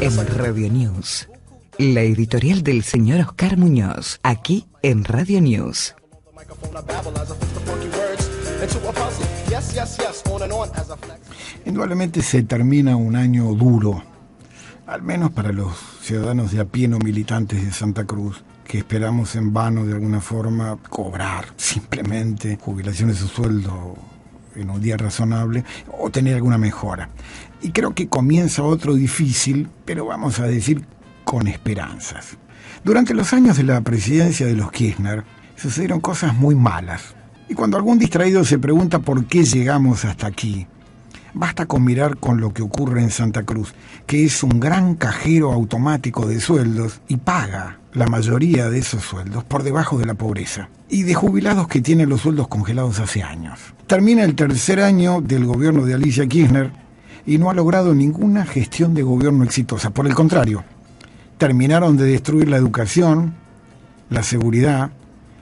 En Radio News, la editorial del señor Oscar Muñoz, aquí en Radio News. Indudablemente se termina un año duro, al menos para los ciudadanos de a pie no militantes de Santa Cruz, que esperamos en vano de alguna forma cobrar simplemente jubilaciones de su sueldo en un día razonable o tener alguna mejora. Y creo que comienza otro difícil, pero vamos a decir con esperanzas. Durante los años de la presidencia de los Kirchner sucedieron cosas muy malas. Y cuando algún distraído se pregunta por qué llegamos hasta aquí, basta con mirar con lo que ocurre en Santa Cruz, que es un gran cajero automático de sueldos y paga la mayoría de esos sueldos por debajo de la pobreza, y de jubilados que tienen los sueldos congelados hace años. Termina el tercer año del gobierno de Alicia Kirchner y no ha logrado ninguna gestión de gobierno exitosa. Por el contrario, terminaron de destruir la educación, la seguridad,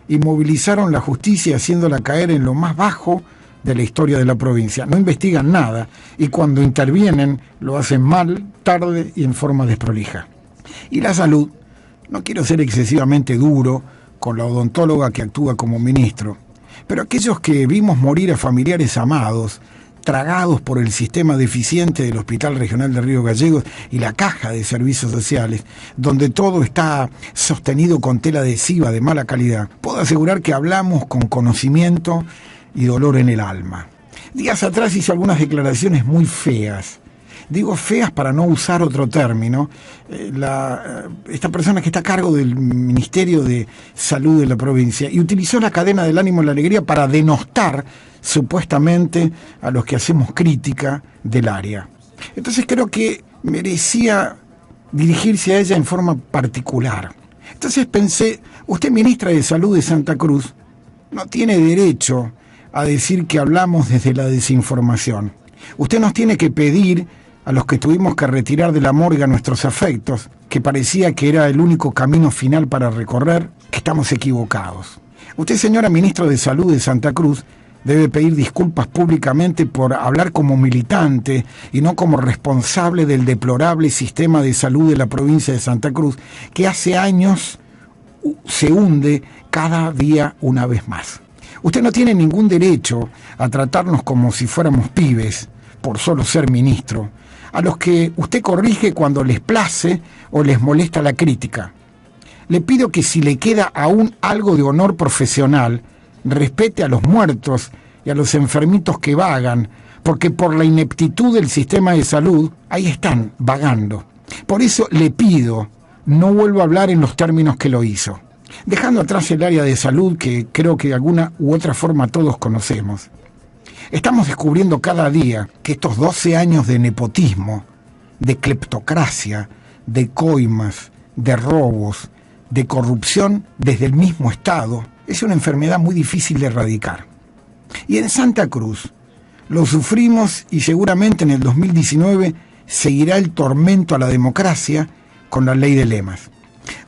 y movilizaron la justicia haciéndola caer en lo más bajo de la historia de la provincia. No investigan nada y cuando intervienen lo hacen mal, tarde y en forma desprolija. Y la salud, no quiero ser excesivamente duro con la odontóloga que actúa como ministro, pero aquellos que vimos morir a familiares amados, tragados por el sistema deficiente del Hospital Regional de Río Gallegos y la Caja de Servicios Sociales, donde todo está sostenido con tela adhesiva de mala calidad, puedo asegurar que hablamos con conocimiento y dolor en el alma. Días atrás hizo algunas declaraciones muy feas. Digo feas para no usar otro término. Esta persona que está a cargo del Ministerio de Salud de la provincia y utilizó la cadena del ánimo y la alegría para denostar supuestamente a los que hacemos crítica del área. Entonces creo que merecía dirigirse a ella en forma particular. Entonces pensé, usted ministra de Salud de Santa Cruz no tiene derecho a decir que hablamos desde la desinformación. Usted nos tiene que pedir a los que tuvimos que retirar de la morgue a nuestros afectos, que parecía que era el único camino final para recorrer, que estamos equivocados. Usted, señora ministra de Salud de Santa Cruz, debe pedir disculpas públicamente por hablar como militante y no como responsable del deplorable sistema de salud de la provincia de Santa Cruz, que hace años se hunde cada día una vez más. Usted no tiene ningún derecho a tratarnos como si fuéramos pibes, por solo ser ministro, a los que usted corrige cuando les place o les molesta la crítica. Le pido que si le queda aún algo de honor profesional, respete a los muertos y a los enfermitos que vagan, porque por la ineptitud del sistema de salud, ahí están, vagando. Por eso le pido, no vuelva a hablar en los términos que lo hizo. Dejando atrás el área de salud que creo que de alguna u otra forma todos conocemos. Estamos descubriendo cada día que estos 12 años de nepotismo, de cleptocracia, de coimas, de robos, de corrupción desde el mismo Estado, es una enfermedad muy difícil de erradicar. Y en Santa Cruz lo sufrimos y seguramente en el 2019 seguirá el tormento a la democracia con la ley de lemas.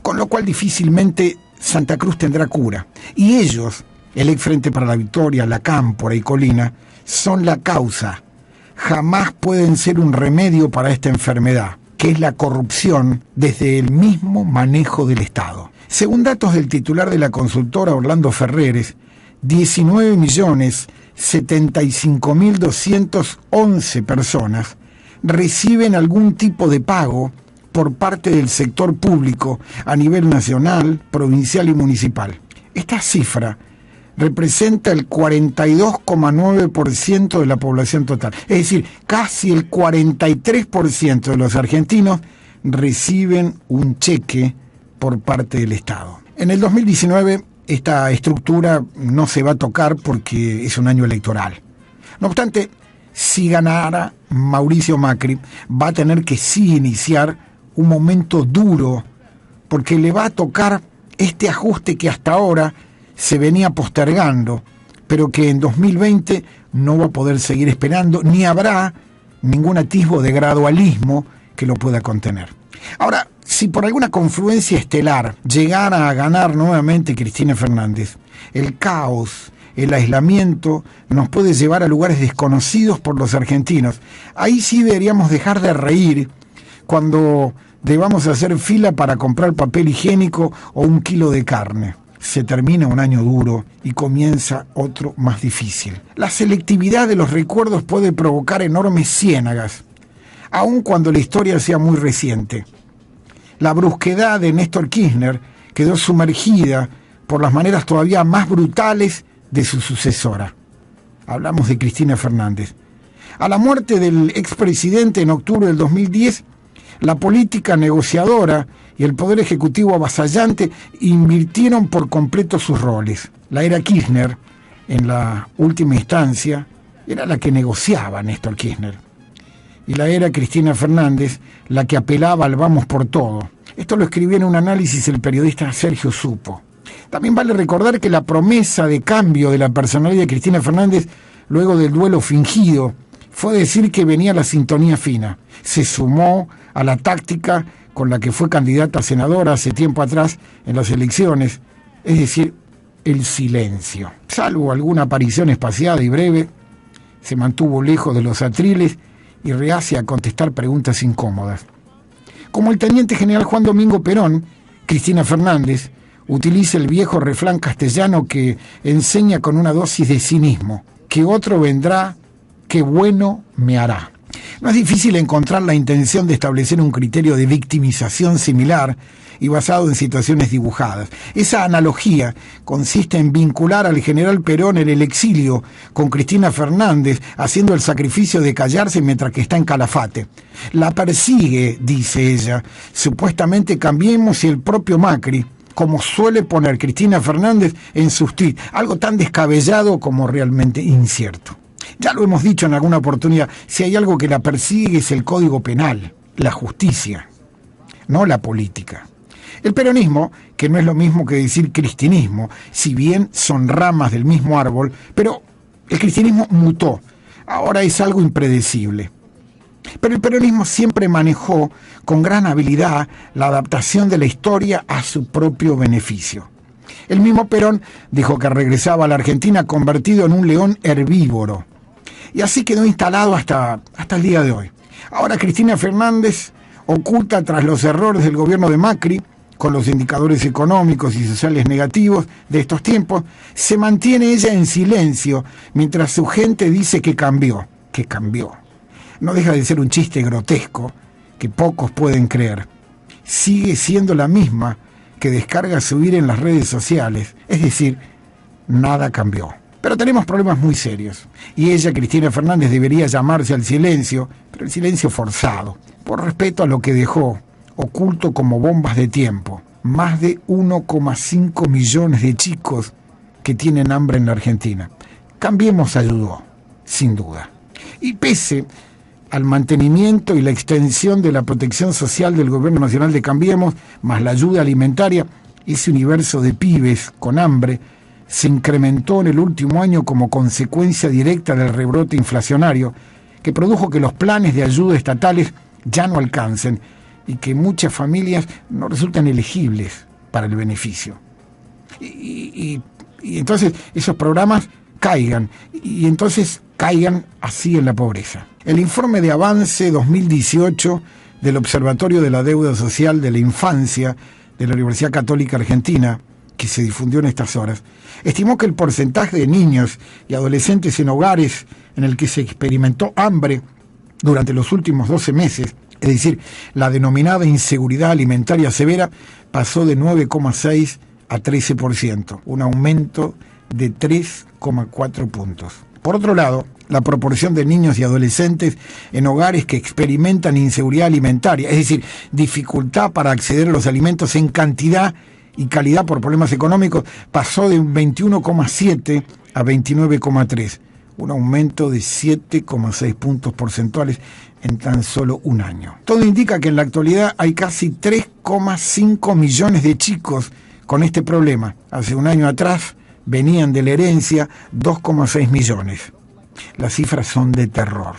Con lo cual difícilmente Santa Cruz tendrá cura. Y ellos, el ex Frente para la Victoria, la Cámpora y Colina, son la causa. Jamás pueden ser un remedio para esta enfermedad, que es la corrupción desde el mismo manejo del Estado. Según datos del titular de la consultora Orlando Ferreres, 19.075.211 personas reciben algún tipo de pago por parte del sector público a nivel nacional, provincial y municipal. Esta cifra representa el 42,9% de la población total. Es decir, casi el 43% de los argentinos reciben un cheque por parte del Estado. En el 2019 esta estructura no se va a tocar porque es un año electoral. No obstante, si ganara Mauricio Macri, va a tener que sí iniciar un momento duro porque le va a tocar este ajuste que hasta ahora se venía postergando, pero que en 2020 no va a poder seguir esperando, ni habrá ningún atisbo de gradualismo que lo pueda contener. Ahora, si por alguna confluencia estelar llegara a ganar nuevamente Cristina Fernández, el caos, el aislamiento nos puede llevar a lugares desconocidos por los argentinos. Ahí sí deberíamos dejar de reír cuando debamos hacer fila para comprar papel higiénico o 1 kilo de carne. Se termina un año duro y comienza otro más difícil. La selectividad de los recuerdos puede provocar enormes ciénagas, aun cuando la historia sea muy reciente. La brusquedad de Néstor Kirchner quedó sumergida por las maneras todavía más brutales de su sucesora. Hablamos de Cristina Fernández. A la muerte del expresidente en octubre del 2010, la política negociadora y el poder ejecutivo avasallante invirtieron por completo sus roles. La era Kirchner, en la última instancia, era la que negociaba Néstor Kirchner. Y la era Cristina Fernández, la que apelaba al vamos por todo. Esto lo escribió en un análisis el periodista Sergio Supo. También vale recordar que la promesa de cambio de la personalidad de Cristina Fernández luego del duelo fingido fue decir que venía la sintonía fina. Se sumó a la táctica con la que fue candidata a senadora hace tiempo atrás en las elecciones, es decir, el silencio. Salvo alguna aparición espaciada y breve, se mantuvo lejos de los atriles y reacia a contestar preguntas incómodas. Como el teniente general Juan Domingo Perón, Cristina Fernández utiliza el viejo refrán castellano que enseña con una dosis de cinismo: que otro vendrá, que bueno me hará. No es difícil encontrar la intención de establecer un criterio de victimización similar y basado en situaciones dibujadas. Esa analogía consiste en vincular al general Perón en el exilio con Cristina Fernández haciendo el sacrificio de callarse mientras que está en Calafate. La persigue, dice ella, supuestamente Cambiemos y el propio Macri, como suele poner Cristina Fernández en sus tweets, algo tan descabellado como realmente incierto. Ya lo hemos dicho en alguna oportunidad, si hay algo que la persigue es el Código Penal, la justicia, no la política. El peronismo, que no es lo mismo que decir cristinismo, si bien son ramas del mismo árbol, pero el cristianismo mutó, ahora es algo impredecible. Pero el peronismo siempre manejó con gran habilidad la adaptación de la historia a su propio beneficio. El mismo Perón dijo que regresaba a la Argentina convertido en un león herbívoro. Y así quedó instalado hasta el día de hoy. Ahora Cristina Fernández, oculta tras los errores del gobierno de Macri, con los indicadores económicos y sociales negativos de estos tiempos, se mantiene ella en silencio mientras su gente dice que cambió. Que cambió. No deja de ser un chiste grotesco que pocos pueden creer. Sigue siendo la misma que descarga subir en las redes sociales, es decir, nada cambió. Pero tenemos problemas muy serios, y ella, Cristina Fernández, debería llamarse al silencio, pero el silencio forzado, por respeto a lo que dejó, oculto como bombas de tiempo. Más de 1,5 millones de chicos que tienen hambre en la Argentina. Cambiemos ayudó, sin duda. Y pese al mantenimiento y la extensión de la protección social del Gobierno Nacional de Cambiemos, más la ayuda alimentaria, ese universo de pibes con hambre se incrementó en el último año como consecuencia directa del rebrote inflacionario que produjo que los planes de ayuda estatales ya no alcancen y que muchas familias no resultan elegibles para el beneficio. Y entonces esos programas caigan, y entonces caigan así en la pobreza. El informe de avance 2018 del Observatorio de la Deuda Social de la Infancia de la Universidad Católica Argentina, que se difundió en estas horas, estimó que el porcentaje de niños y adolescentes en hogares en el que se experimentó hambre durante los últimos 12 meses, es decir, la denominada inseguridad alimentaria severa, pasó de 9,6 a 13%, un aumento de 3,4 puntos. Por otro lado, la proporción de niños y adolescentes en hogares que experimentan inseguridad alimentaria, es decir, dificultad para acceder a los alimentos en cantidad y calidad por problemas económicos, pasó de 21,7 a 29,3, un aumento de 7,6 puntos porcentuales en tan solo un año. Todo indica que en la actualidad hay casi 3,5 millones de chicos con este problema. Hace un año atrás venían de la herencia 2,6 millones. Las cifras son de terror.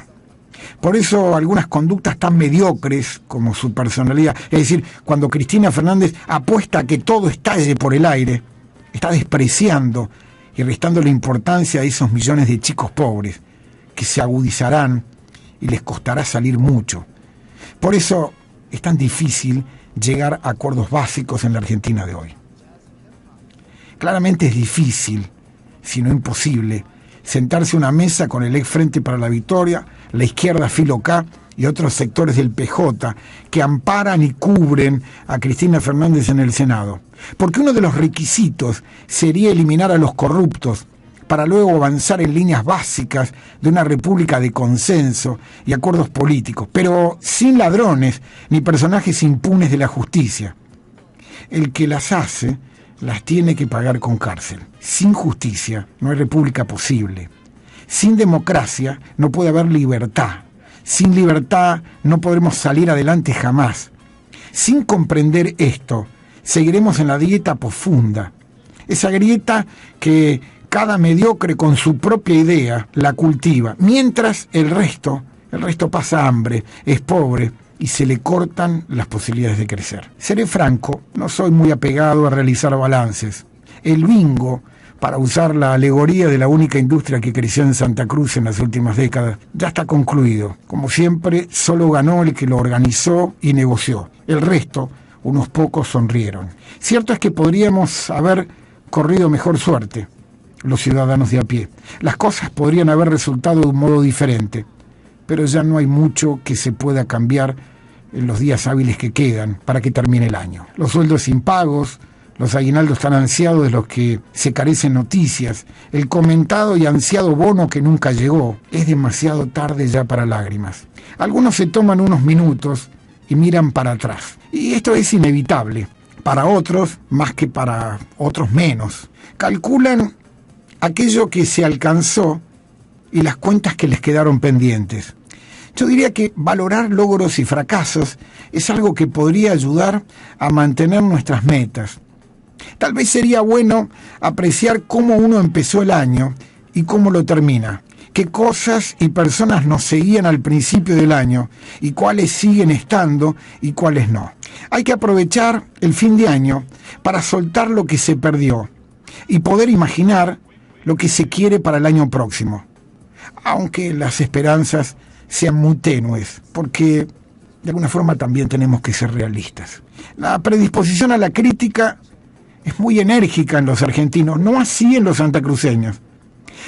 Por eso algunas conductas tan mediocres como su personalidad, es decir, cuando Cristina Fernández apuesta a que todo estalle por el aire, está despreciando y restando la importancia a esos millones de chicos pobres que se agudizarán y les costará salir mucho. Por eso es tan difícil llegar a acuerdos básicos en la Argentina de hoy. Claramente es difícil, si no imposible, sentarse a una mesa con el ex Frente para la Victoria, la izquierda Filo K y otros sectores del PJ que amparan y cubren a Cristina Fernández en el Senado. Porque uno de los requisitos sería eliminar a los corruptos para luego avanzar en líneas básicas de una república de consenso y acuerdos políticos, pero sin ladrones ni personajes impunes de la justicia. El que las hace las tiene que pagar con cárcel. Sin justicia no hay república posible. Sin democracia no puede haber libertad. Sin libertad no podremos salir adelante jamás. Sin comprender esto, seguiremos en la grieta profunda. Esa grieta que cada mediocre con su propia idea la cultiva, mientras el resto pasa hambre, es pobre y se le cortan las posibilidades de crecer. Seré franco, no soy muy apegado a realizar balances. El bingo, para usar la alegoría de la única industria que creció en Santa Cruz en las últimas décadas, ya está concluido. Como siempre, solo ganó el que lo organizó y negoció. El resto, unos pocos sonrieron. Cierto es que podríamos haber corrido mejor suerte, los ciudadanos de a pie. Las cosas podrían haber resultado de un modo diferente, pero ya no hay mucho que se pueda cambiar en los días hábiles que quedan para que termine el año. Los sueldos impagos, los aguinaldos tan ansiados de los que se carecen noticias, el comentado y ansiado bono que nunca llegó, es demasiado tarde ya para lágrimas. Algunos se toman unos minutos y miran para atrás. Y esto es inevitable. Para otros, más que para otros menos. Calculan aquello que se alcanzó y las cuentas que les quedaron pendientes. Yo diría que valorar logros y fracasos es algo que podría ayudar a mantener nuestras metas. Tal vez sería bueno apreciar cómo uno empezó el año y cómo lo termina. Qué cosas y personas nos seguían al principio del año y cuáles siguen estando y cuáles no. Hay que aprovechar el fin de año para soltar lo que se perdió y poder imaginar lo que se quiere para el año próximo. Aunque las esperanzas sean muy tenues, porque de alguna forma también tenemos que ser realistas. La predisposición a la crítica es muy enérgica en los argentinos, no así en los santacruceños.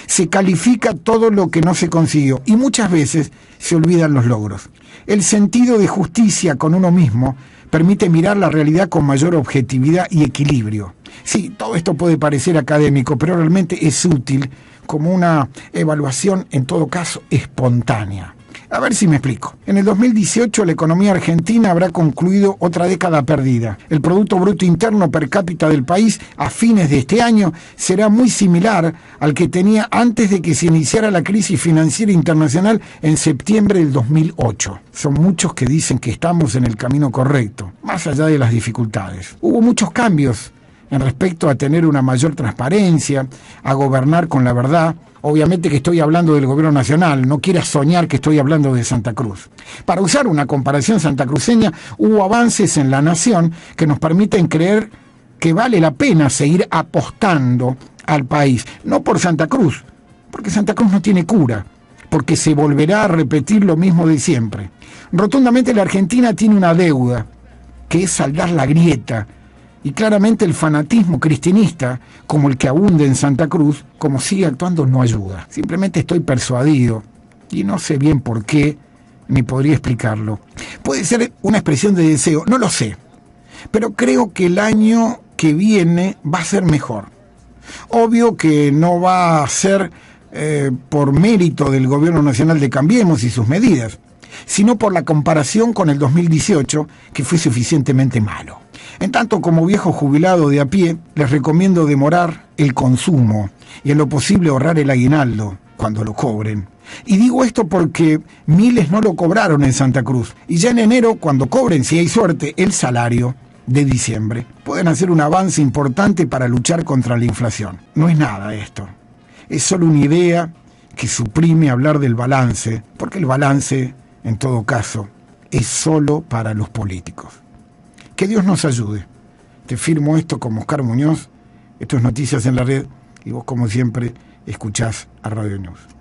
Se califica todo lo que no se consiguió y muchas veces se olvidan los logros. El sentido de justicia con uno mismo permite mirar la realidad con mayor objetividad y equilibrio. Sí, todo esto puede parecer académico, pero realmente es útil como una evaluación, en todo caso, espontánea. A ver si me explico. En el 2018 la economía argentina habrá concluido otra década perdida. El Producto Bruto Interno per cápita del país a fines de este año será muy similar al que tenía antes de que se iniciara la crisis financiera internacional en septiembre del 2008. Son muchos que dicen que estamos en el camino correcto, más allá de las dificultades. Hubo muchos cambios en respecto a tener una mayor transparencia, a gobernar con la verdad. Obviamente que estoy hablando del gobierno nacional, no quieras soñar que estoy hablando de Santa Cruz. Para usar una comparación santacruceña, hubo avances en la nación que nos permiten creer que vale la pena seguir apostando al país. No por Santa Cruz, porque Santa Cruz no tiene cura, porque se volverá a repetir lo mismo de siempre. Rotundamente la Argentina tiene una deuda, que es saldar la grieta. Y claramente el fanatismo cristianista, como el que abunda en Santa Cruz, como sigue actuando, no ayuda. Simplemente estoy persuadido, y no sé bien por qué, ni podría explicarlo. Puede ser una expresión de deseo, no lo sé. Pero creo que el año que viene va a ser mejor. Obvio que no va a ser por mérito del Gobierno Nacional de Cambiemos y sus medidas, sino por la comparación con el 2018, que fue suficientemente malo. En tanto, como viejo jubilado de a pie, les recomiendo demorar el consumo y en lo posible ahorrar el aguinaldo cuando lo cobren. Y digo esto porque miles no lo cobraron en Santa Cruz y ya en enero, cuando cobren, si hay suerte, el salario de diciembre, pueden hacer un avance importante para luchar contra la inflación. No es nada esto, es solo una idea que suprime hablar del balance, porque el balance, en todo caso, es solo para los políticos. Que Dios nos ayude. Te firmo esto como Oscar Muñoz. Esto es Noticias en la Red y vos como siempre escuchás a Radio News.